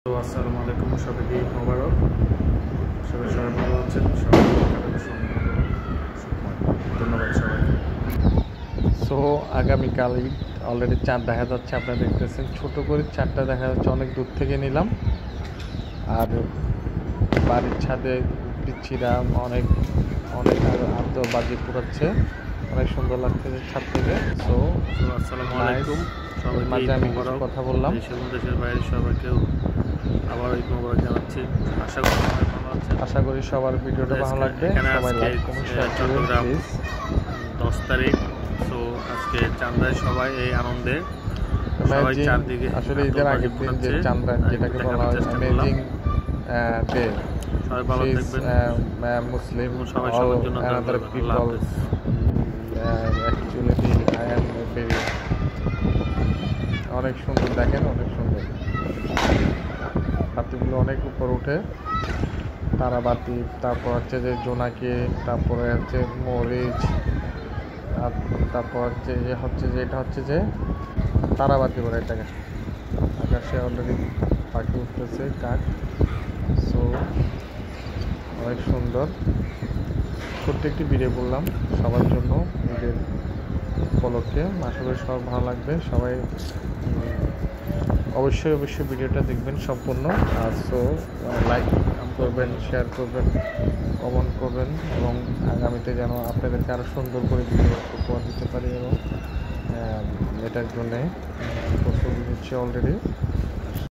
তো আসসালামু আলাইকুম, সবাইকে ঈদ মোবারক। সবাই ভালো আছেন, সবাই ধন্যবাদ সবাইকে। সো আগামীকাল ঈদ, অলরেডি চাঁদ দেখা যাচ্ছে, আপনারা দেখতেছেন ছোট করে চাঁদটা দেখা যাচ্ছে, অনেক দূর থেকে নিলাম। আর বাড়ির ছাদে পিচ্ছিরা অনেক অনেক আতশবাজি পুরাচ্ছে, অনেক সুন্দর লাগতেছে ছাদ থেকে। সো আসসালামু আলাইকুম, মাঝে আমি কিছু কথা বললাম। দেশের বাইরে সবাইকেও আবার ঈদ মোবারক জানাচ্ছি। আশা করি সবার ভিডিওটা ভালো লাগবে। সবাই লাইক কমেন্ট শেয়ার করবেন প্লিজ। 10 তারিখ। সো আজকে চান্দায় সবাই এই আনন্দে সবাই চারদিকে আসলে ঈদের আগের দিন যে চাঁদা, যেটাকে বলা হয় অ্যামেজিং ডে, সবাই ভালো থাকবেন। মুসলিম সবাই সবার জন্য দোয়া করবেন। আল্লাহ হাফেজ। অ্যাকচুয়ালি আই এম ভেরি অনেক সুন্দর, দেখেন অনেক সুন্দর বাতিগুলো, অনেক উপর উঠে তারাবাতি, তারপর হচ্ছে যে জোনাকি, তারপরে হচ্ছে মরিচ, আর তারপর হচ্ছে যে এটা হচ্ছে যে তারাবাতি বলে এটাকে। আকাশে অলরেডি পাখি উঠতেছে, কাক। সো অনেক সুন্দর। ছোট্ট একটি ভিডিও বললাম সবার জন্য ঈদের উপলক্ষে। আশা করি সবার ভালো লাগবে। সবাই অবশ্যই ভিডিওটা দেখবেন সম্পূর্ণ। আর সো লাইক করবেন, শেয়ার করবেন, কমেন্ট করবেন, এবং আগামীতে যেন আপনাদেরকে আরও সুন্দর করে ভিডিও উপহার দিতে পারি, এবং এটার জন্যে প্রস্তুতি নিচ্ছি অলরেডি।